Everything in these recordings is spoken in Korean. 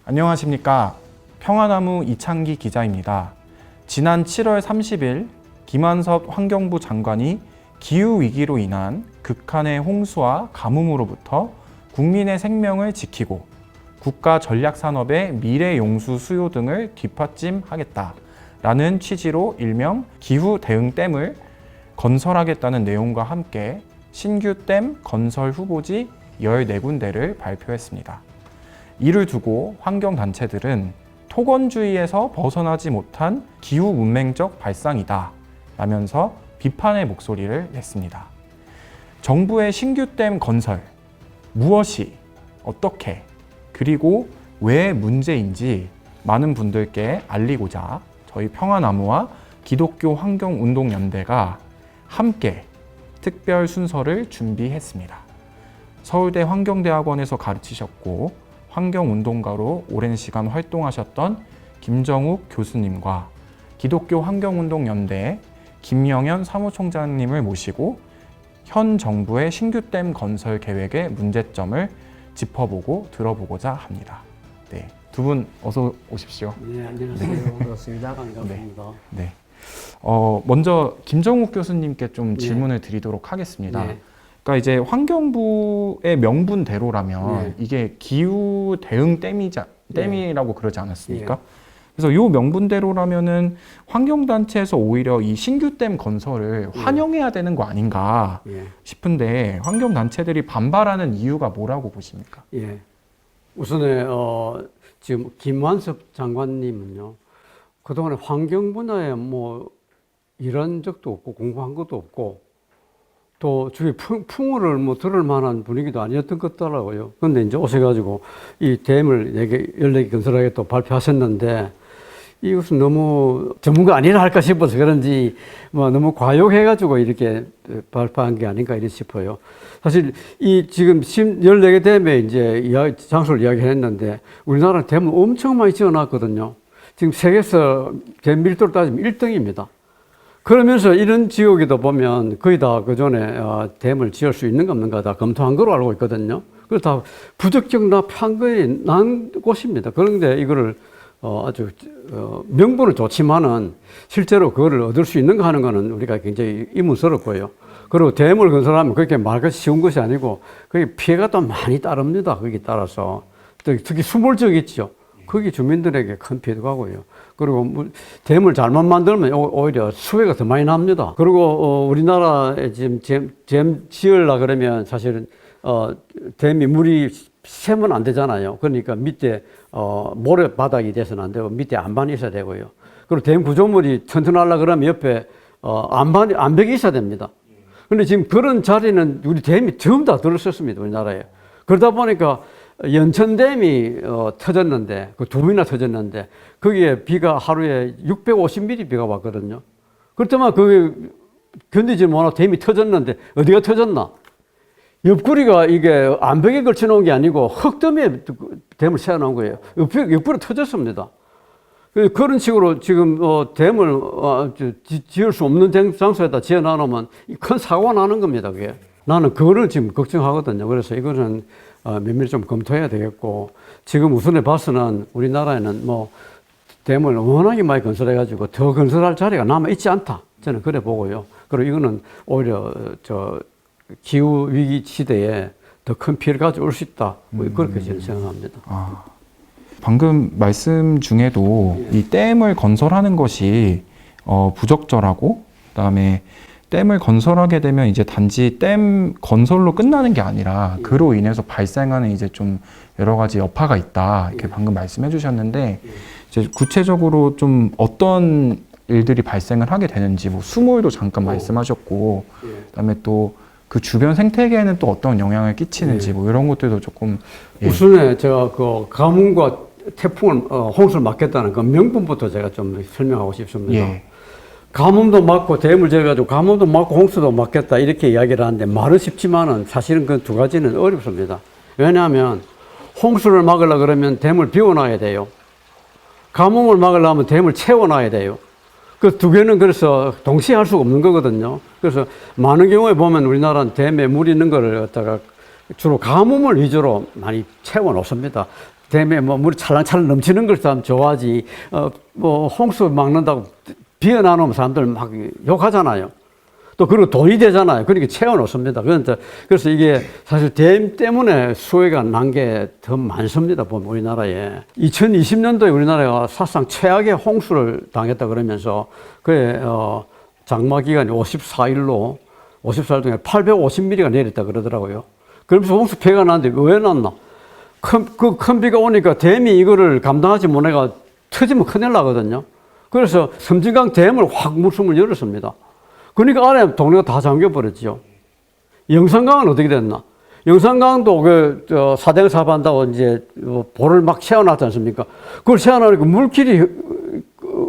안녕하십니까. 평화나무 이창기 기자입니다. 지난 7월 30일 김한섭 환경부 장관이 기후위기로 인한 극한의 홍수와 가뭄으로부터 국민의 생명을 지키고 국가 전략산업의 미래 용수 수요 등을 뒷받침하겠다라는 취지로 일명 기후대응댐을 건설하겠다는 내용과 함께 신규 댐 건설 후보지 14군데를 발표했습니다. 이를 두고 환경단체들은 토건주의에서 벗어나지 못한 기후 문맹적 발상이다 라면서 비판의 목소리를 냈습니다. 정부의 신규 댐 건설, 무엇이, 어떻게, 그리고 왜 문제인지 많은 분들께 알리고자 저희 평화나무와 기독교 환경운동연대가 함께 특별 순서를 준비했습니다. 서울대 환경대학원에서 가르치셨고 환경운동가로 오랜 시간 활동하셨던 김정욱 교수님과 기독교 환경운동연대 김영현 사무총장님을 모시고 현 정부의 신규 댐 건설 계획의 문제점을 짚어보고 들어보고자 합니다. 네, 두 분 어서 오십시오. 네, 안녕하세요. 반갑습니다. 반갑습니다. 네. 먼저 김정욱 교수님께 좀 질문을 드리도록 하겠습니다. 네. 그러니까 이제 환경부의 명분대로라면 이게 기후 대응 댐이라고 그러지 않았습니까? 그래서 이 명분대로라면은 환경단체에서 오히려 이 신규 댐 건설을 환영해야 되는 거 아닌가 싶은데 환경단체들이 반발하는 이유가 뭐라고 보십니까? 예. 우선에 지금 김한섭 장관님은요, 그동안에 환경 분야에 뭐 일한 적도 없고 공부한 것도 없고 또 주위에 풍어를 뭐 들을 만한 분위기도 아니었던 것 같더라고요. 그런데 이제 오셔가지고 이 댐을 14개 건설하겠다고 발표하셨는데 이것은 너무 전문가 아니라 할까 싶어서 그런지 뭐 너무 과욕해가지고 이렇게 발표한 게 아닌가 이렇게 싶어요. 사실 이 지금 14개 댐에 이제 장소를 이야기했는데 우리나라는 댐을 엄청 많이 지어놨거든요. 지금 세계에서 댐 밀도로 따지면 1등입니다. 그러면서 이런 지역에도 보면 거의 다 그 전에 댐을 지을 수 있는가 없는가 다 검토한 거로 알고 있거든요. 그래서 다 부적격 납한 거에 난 곳입니다. 그런데 이거를 아주 명분은 좋지만은 실제로 그거를 얻을 수 있는가 하는 거는 우리가 굉장히 의문스럽고요. 그리고 댐을 건설하면 그렇게 말같이 쉬운 것이 아니고 그게 피해가 또 많이 따릅니다. 거기에 따라서 특히 수몰지역 있죠. 거기 주민들에게 큰 피해도 가고요. 그리고 댐을 잘못 만들면 오히려 수해가 더 많이 납니다. 그리고 우리나라에 지금 댐 지으려 그러면 사실은 댐이 물이 새면 안 되잖아요. 그러니까 밑에 모래바닥이 돼서는 안 되고 밑에 안반이 있어야 되고요. 그리고 댐 구조물이 튼튼하려 그러면 옆에 안벽이 있어야 됩니다. 그런데 지금 그런 자리는 우리 댐이 전부 다 들었었습니다. 우리나라에. 그러다 보니까 연천댐이 터졌는데 그 두 번이나 터졌는데 거기에 비가 하루에 650mm 비가 왔거든요. 그렇지만 그게 견디지 못하고 댐이 터졌는데 어디가 터졌나? 옆구리가 이게 암벽에 걸쳐 놓은 게 아니고 흙더미에 댐을 세워 놓은 거예요. 옆구리 터졌습니다. 그런 식으로 지금 댐을 지을 수 없는 장소에다 지어 놔놓으면 큰 사고가 나는 겁니다. 그게. 나는 그거를 지금 걱정하거든요. 그래서 이거는 면밀히 좀 검토해야 되겠고, 지금 우선에 봐서는 우리나라에는 뭐 댐을 워낙에 많이 건설해가지고 더 건설할 자리가 남아 있지 않다. 저는 그래 보고요. 그리고 이거는 오히려 기후 위기 시대에 더 큰 피해를 가져올 수 있다. 뭐 그렇게 저는 생각합니다. 방금 말씀 중에도 이 댐을 건설하는 것이 부적절하고, 그다음에 댐을 건설하게 되면 이제 단지 댐 건설로 끝나는 게 아니라 그로 인해서 발생하는 이제 좀 여러 가지 여파가 있다 이렇게 방금 말씀해 주셨는데, 이제 구체적으로 좀 어떤 일들이 발생을 하게 되는지, 뭐 수몰도 잠깐 말씀하셨고, 그다음에 또 그 주변 생태계에는 또 어떤 영향을 끼치는지 뭐 이런 것들도 조금. 우선에 제가 그 가뭄과 태풍을 홍수를 막겠다는 그 명분부터 제가 좀 설명하고 싶습니다. 가뭄도 막고 댐을 지어가지고 가뭄도 막고 홍수도 막겠다 이렇게 이야기를 하는데 말은 쉽지만은 사실은 그 두 가지는 어렵습니다. 왜냐하면 홍수를 막으려 그러면 댐을 비워놔야 돼요. 가뭄을 막으려면 댐을 채워놔야 돼요. 그 두 개는 그래서 동시에 할 수가 없는 거거든요. 그래서 많은 경우에 보면 우리나라는 댐에 물 있는 거를 갖다가 주로 가뭄을 위주로 많이 채워 놓습니다. 댐에 뭐 물이 찰랑찰랑 넘치는 걸 사람 좋아하지. 뭐 홍수 막는다고 비어 나오면 사람들 막 욕하잖아요. 또 그리고 돈이 되잖아요. 그러니까 채워놓습니다. 그래서 이게 사실 댐 때문에 수해가 난 게 더 많습니다. 보면 우리나라에 2020년도에 우리나라가 사실상 최악의 홍수를 당했다 그러면서 그에 장마 기간이 54일 동안 850mm가 내렸다 그러더라고요. 그러면서 홍수 피해가 났는데 왜 났나? 큰 비가 오니까 댐이 이거를 감당하지 못해가 터지면 큰일 나거든요. 그래서 섬진강 댐을 확 물숨을 열었습니다. 그러니까 아래 동네가 다 잠겨버렸죠. 영산강은 어떻게 됐나? 영산강도 사대사반다고 이제 볼을 막 채워놨지 않습니까? 그걸 채워놓으니까 물길이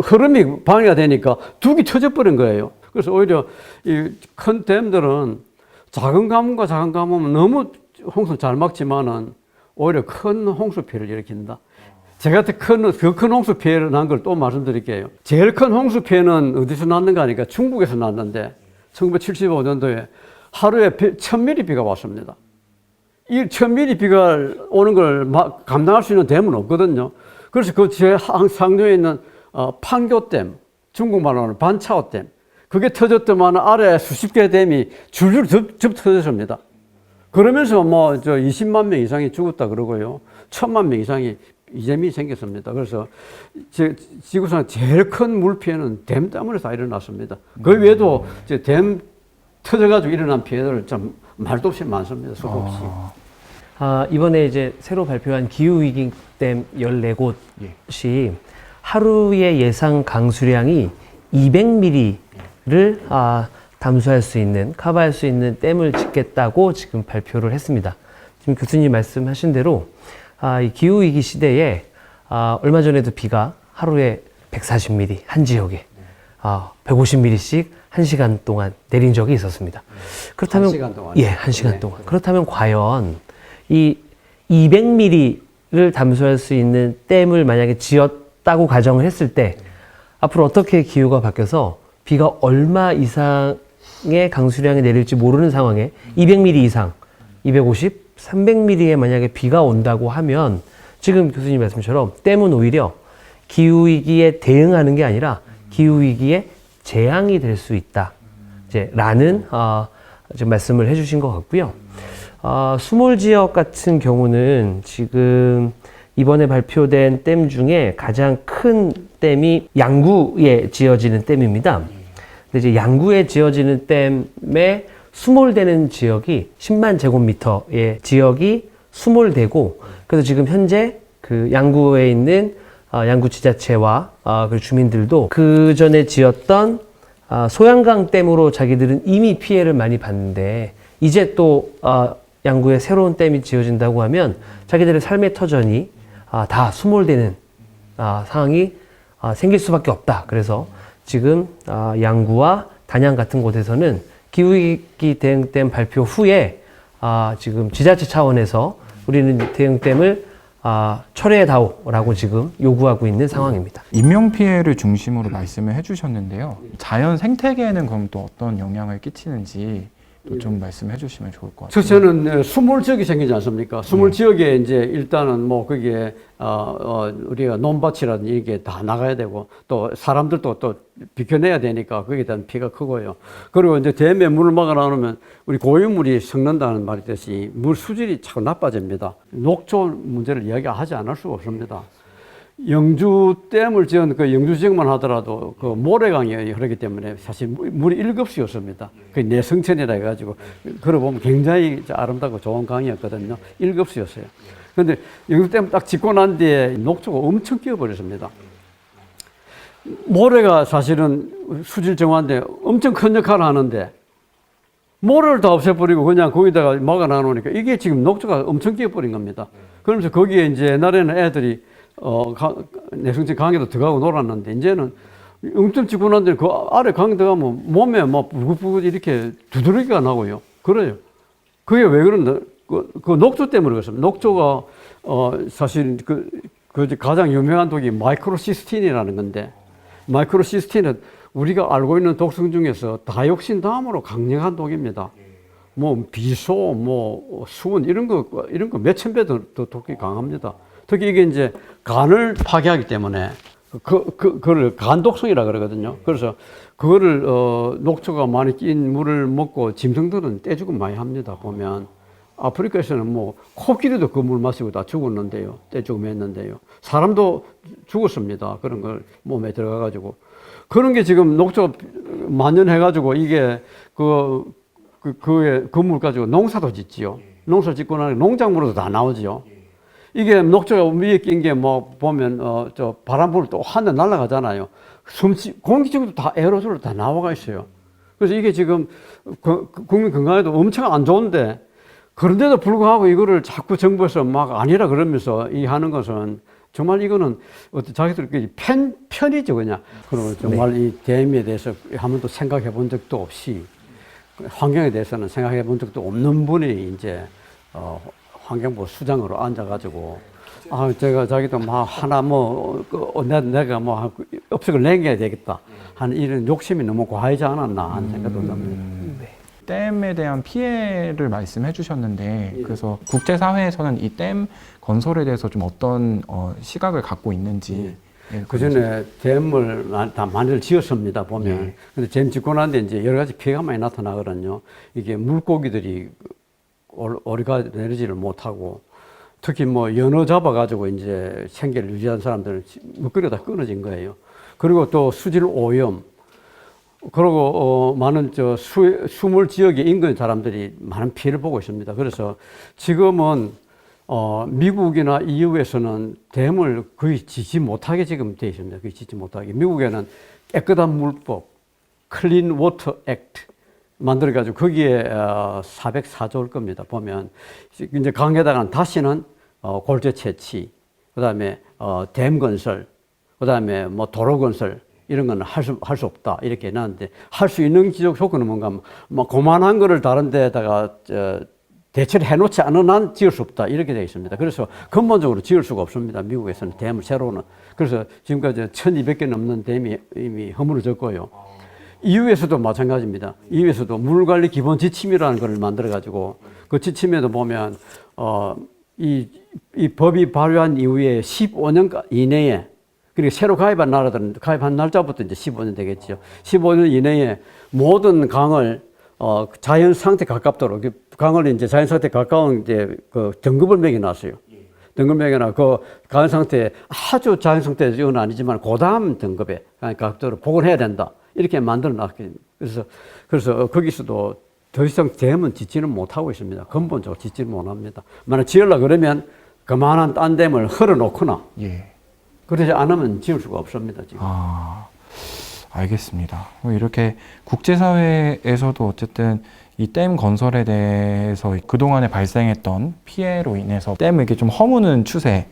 흐름이 방해가 되니까 둑이 터져버린 거예요. 그래서 오히려 이 큰 댐들은 작은 가뭄과 작은 가뭄은 너무 홍수를 잘 막지만은 오히려 큰 홍수 피해를 일으킨다. 제가 더 큰 홍수 피해를 난 걸 또 말씀드릴게요. 제일 큰 홍수 피해는 어디서 났는가 하니까 중국에서 났는데 1975년도에 하루에 1000mm 비가 왔습니다. 이 1000mm 비가 오는 걸 감당할 수 있는 댐은 없거든요. 그래서 그 제 상류에 있는 판교댐, 중국말로 하는 반차오댐, 그게 터졌더만 아래 수십 개의 댐이 줄줄 접 터졌습니다. 그러면서 20만 명 이상이 죽었다 그러고요. 1000만 명 이상이 이재민이 생겼습니다. 그래서 지구상 제일 큰 물 피해는 댐 때문에 다 일어났습니다. 그 외에도 댐 터져가지고 일어난 피해들 참 말도 없이 많습니다. 수도 없이. 이번에 이제 새로 발표한 기후위기댐 14곳이 하루의 예상 강수량이 200mm를 담수할 수 있는, 커버할 수 있는 댐을 짓겠다고 지금 발표를 했습니다. 지금 교수님 말씀하신 대로 이 기후위기 시대에 얼마 전에도 비가 하루에 140mm 한 지역에 150mm씩 1시간 동안 내린 적이 있었습니다. 그렇다면 1시간 동안? 예, 1시간 동안. 그렇다면 과연 이 200mm를 담수할 수 있는 댐을 만약에 지었다고 가정을 했을 때 앞으로 어떻게 기후가 바뀌어서 비가 얼마 이상의 강수량이 내릴지 모르는 상황에 200mm 이상, 250, 300mm에 만약에 비가 온다고 하면 지금 교수님 말씀처럼 댐은 오히려 기후위기에 대응하는 게 아니라 기후위기에 재앙이 될 수 있다. 라는 지금 말씀을 해주신 것 같고요. 수몰 지역 같은 경우는 지금 이번에 발표된 댐 중에 가장 큰 댐이 양구에 지어지는 댐입니다. 근데 이제 양구에 지어지는 댐에 수몰되는 지역이 10만 제곱미터의 지역이 수몰되고, 그래서 지금 현재 그 양구에 있는 양구 지자체와 그 주민들도 그 전에 지었던 소양강 댐으로 자기들은 이미 피해를 많이 봤는데 이제 또 양구에 새로운 댐이 지어진다고 하면 자기들의 삶의 터전이 다 수몰되는 상황이 생길 수밖에 없다. 그래서 지금 양구와 단양 같은 곳에서는 기후위기 대응댐 발표 후에 지금 지자체 차원에서 우리는 대응댐을 철회해다오라고 지금 요구하고 있는 상황입니다. 인명 피해를 중심으로 말씀을 해주셨는데요. 자연 생태계에는 그럼 또 어떤 영향을 끼치는지 또 좀 말씀해 주시면 좋을 것 같아요. 저는 수몰 지역이 생기지 않습니까? 수몰 지역에 이제 일단은 뭐 거기에 우리가 논밭이라든지 이게 다 나가야 되고 또 사람들도 또 비켜내야 되니까 거기에 대한 피해가 크고요. 그리고 이제 댐에 물을 막아 놓으면 우리 고유물이 썩는다는 말이 있듯이 물 수질이 자꾸 나빠집니다. 녹조 문제를 이야기하지 않을 수가 없습니다. 영주 댐을 지은 그 영주 지역만 하더라도 그 모래강이 흐르기 때문에 사실 물이 1급수였습니다. 그 내성천이라 해가지고 걸어보면 굉장히 아름답고 좋은 강이었거든요. 1급수였어요. 그런데 영주 댐 딱 짓고 난 뒤에 녹조가 엄청 끼어버렸습니다. 모래가 사실은 수질 정화인데 엄청 큰 역할을 하는데 모래를 다 없애버리고 그냥 거기다가 막아 놔놓으니까 이게 지금 녹조가 엄청 끼어버린 겁니다. 그러면서 거기에 이제 옛날에는 애들이 내성천 강에도 들어가고 놀았는데, 이제는 영점 찍고 난 뒤에 그 아래 강에 들어가면 몸에 막 부글부글 이렇게 두드러기가 나고요. 그래요. 그게 왜 그런데, 그 녹조 때문에 그렇습니다. 녹조가, 사실 그 가장 유명한 독이 마이크로시스틴이라는 건데, 마이크로시스틴은 우리가 알고 있는 독성 중에서 다이옥신 다음으로 강력한 독입니다. 뭐, 비소, 뭐, 수은, 이런 거 몇천 배 더 독이 강합니다. 특히 이게 이제 간을 파괴하기 때문에 그걸 간독성이라 그러거든요. 그래서 그거를 녹초가 많이 낀 물을 먹고 짐승들은 떼죽음 많이 합니다. 보면 아프리카에서는 뭐 코끼리도 그 물 마시고 다 죽었는데요. 떼죽음 했는데요. 사람도 죽었습니다. 그런 걸 몸에 들어가 가지고 그런 게 지금 녹초 만연해 가지고 이게 그 물 가지고 농사도 짓지요. 농사 짓고 나면 농작물로도 다 나오지요. 이게 녹초가 위에 낀 게 뭐 보면 저 바람 불 또 하늘 날아가잖아요. 공기중도 다 에어로졸로 다 나와가 있어요. 그래서 이게 지금 국민 건강에도 엄청 안 좋은데 그런데도 불구하고 이거를 자꾸 정부에서 막 아니라 그러면서 이 하는 것은 정말 이거는 자기들끼리 편이죠 그냥. 그리고 정말 이 대미에 대해서 한 번도 생각해 본 적도 없이 환경에 대해서는 생각해 본 적도 없는 분이 이제 환경부 수장으로 앉아가지고 제가 자기도 막 하나 내가 뭐 업적을 내겨야 되겠다 하는 이런 욕심이 너무 과하지 않았나 하는 생각도 듭니다. 댐에 대한 피해를 말씀해 주셨는데 그래서 국제사회에서는 이 댐 건설에 대해서 좀 어떤 시각을 갖고 있는지 그 전에 댐을 다 많이들 지었습니다, 보면. 근데 댐 짓고 난데 이제 여러 가지 피해가 많이 나타나거든요. 이게 물고기들이 오리가 내리지를 못하고 특히 뭐 연어 잡아가지고 이제 생계를 유지한 사람들은 물거리가 다 끊어진 거예요. 그리고 또 수질 오염. 그리고 많은 수물 지역의 인근 사람들이 많은 피해를 보고 있습니다. 그래서 지금은 미국이나 EU에서는 댐을 거의 짓지 못하게 지금 되어 있습니다. 거의 짓지 못하게. 미국에는 깨끗한 물법, 클린 워터 액트 만들어가지고 거기에 404조일 겁니다. 보면 이제 강에다가는 다시는 골재 채취, 그 다음에 댐 건설, 그 다음에 뭐 도로 건설 이런 건 할 수 없다 이렇게 해놨는데 할 수 있는 지적 조건은 뭔가 뭐 고만한 거를 다른 데다가 대체를 해놓지 않은 한 지을 수 없다 이렇게 되어 있습니다. 그래서 근본적으로 지을 수가 없습니다. 미국에서는 댐을 새로는. 그래서 지금까지 1200개 넘는 댐이 이미 허물어졌고요. EU에서도 마찬가지입니다. EU에서도 물관리 기본 지침이라는 걸 만들어 가지고 그 지침에도 보면 이 법이 발효한 이후에 15년 이내에 그리고 새로 가입한 나라들은 가입한 날짜부터 이제 15년 되겠죠. 15년 이내에 모든 강을 자연 상태 가깝도록 강을 이제 자연 상태 가까운 이제 그 등급을 매겨놨어요. 등급 매겨놔 그 자연 상태 아주 자연 상태는 아니지만 고다음 등급에 가깝도록 복원해야 된다. 이렇게 만들어놨거든요. 그래서 거기서도 더 이상 댐은 짓지는 못하고 있습니다. 근본적으로 짓지는 못합니다. 만약 지으려고 그러면 그만한 딴 댐을 헐어놓거나 그러지 않으면 지을 수가 없습니다. 지금. 알겠습니다. 이렇게 국제사회에서도 어쨌든 이 댐 건설에 대해서 그동안에 발생했던 피해로 인해서 댐을 이렇게 좀 허무는 추세인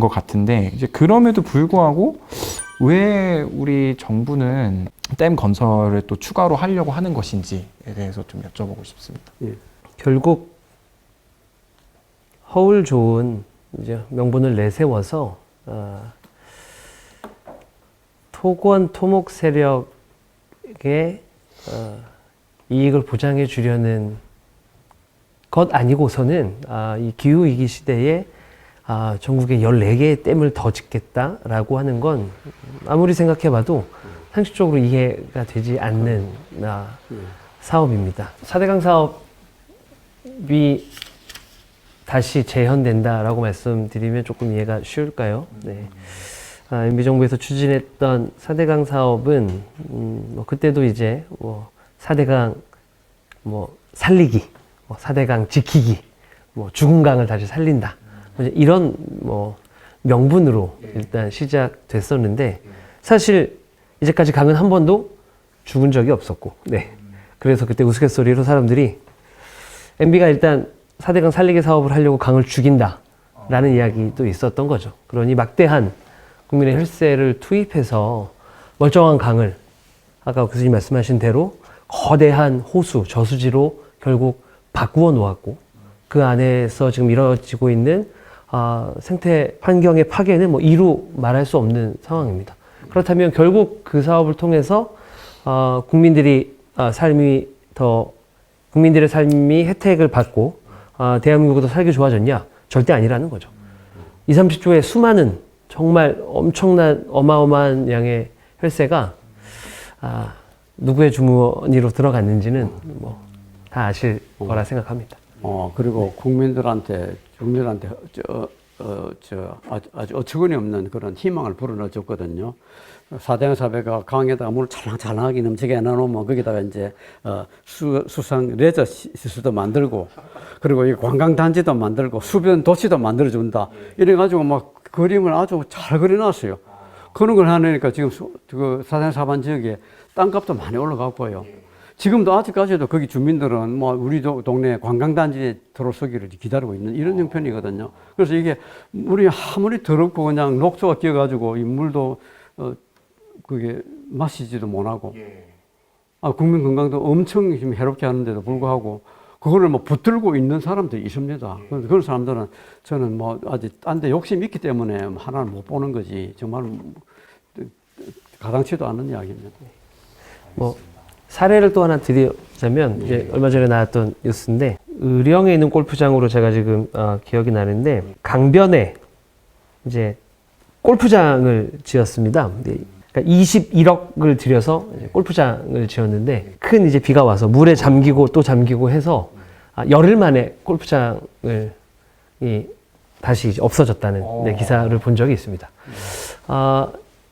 것 같은데 이제 그럼에도 불구하고 왜 우리 정부는 댐 건설을 또 추가로 하려고 하는 것인지에 대해서 좀 여쭤보고 싶습니다. 결국 허울 좋은 이제 명분을 내세워서 토건 토목 세력의 이익을 보장해 주려는 것 아니고서는 이 기후위기 시대에 전국에 14개의 댐을 더 짓겠다라고 하는 건 아무리 생각해봐도 상식적으로 이해가 되지 않는 사업입니다. 4대강 사업이 다시 재현된다라고 말씀드리면 조금 이해가 쉬울까요? 네. MB정부에서 추진했던 4대강 사업은 그때도 이제 4대강 살리기, 4대강 지키기, 죽은 강을 다시 살린다. 이런 명분으로 일단 시작됐었는데 사실 이제까지 강은 한 번도 죽은 적이 없었고, 네. 그래서 그때 우스갯소리로 사람들이 MB가 일단 4대강 살리기 사업을 하려고 강을 죽인다라는 이야기도 있었던 거죠. 그러니 막대한 국민의 혈세를 투입해서 멀쩡한 강을 아까 교수님 말씀하신 대로 거대한 호수, 저수지로 결국 바꾸어 놓았고 그 안에서 지금 이루어지고 있는 생태 환경의 파괴는 이루 말할 수 없는 상황입니다. 그렇다면 결국 그 사업을 통해서 국민들의 삶이 혜택을 받고 대한민국도 살기 좋아졌냐? 절대 아니라는 거죠. 30조의 수많은 정말 엄청난 어마어마한 양의 혈세가 누구의 주머니로 들어갔는지는 뭐 다 아실 거라 생각합니다. 그리고 국민들한테 아주 어처구니 없는 그런 희망을 불어넣어줬거든요. 사대강사배가 강에다가 물을 찰랑찰랑하게 넘치게 해놓으면 거기다가 이제 수상 레저 시설도 만들고 그리고 이 관광단지도 만들고 수변 도시도 만들어준다. 이래가지고 막 그림을 아주 잘 그려놨어요. 그런 걸 하니까 지금 그 사대강사반 지역에 땅값도 많이 올라갔고요. 지금도 아직까지도 거기 주민들은 뭐 우리 동네 관광단지에 들어서기를 기다리고 있는 이런 형편이거든요. 그래서 이게 물이 아무리 더럽고 그냥 녹조가 끼어가지고 이 물도 그게 마시지도 못하고 국민 건강도 엄청 지금 해롭게 하는데도 불구하고 그거를 뭐 붙들고 있는 사람들이 있습니다. 그런 사람들은 저는 뭐 아직 딴 데 욕심이 있기 때문에 하나를 못 보는 거지 정말 가당치도 않은 이야기입니다. 뭐 사례를 또 하나 드리자면 이제 얼마 전에 나왔던 뉴스인데 의령에 있는 골프장으로 제가 지금 기억이 나는데 강변에 이제 골프장을 지었습니다. 그러니까 21억을 들여서 이제 골프장을 지었는데 큰 이제 비가 와서 물에 잠기고 또 잠기고 해서 열흘 만에 골프장을 다시 이제 없어졌다는 기사를 본 적이 있습니다.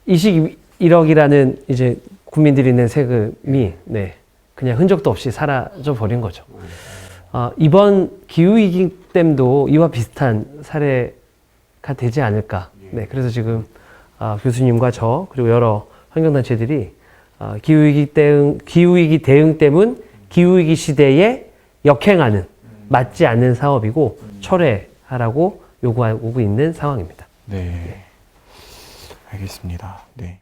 21억이라는 이제 국민들이 낸 세금이 그냥 흔적도 없이 사라져 버린 거죠. 이번 기후위기 때문도 이와 비슷한 사례가 되지 않을까. 그래서 지금 교수님과 저 그리고 여러 환경단체들이 기후위기 대응 때문 기후위기 시대에 역행하는 맞지 않는 사업이고 철회하라고 요구하고 있는 상황입니다. 네. 알겠습니다. 네.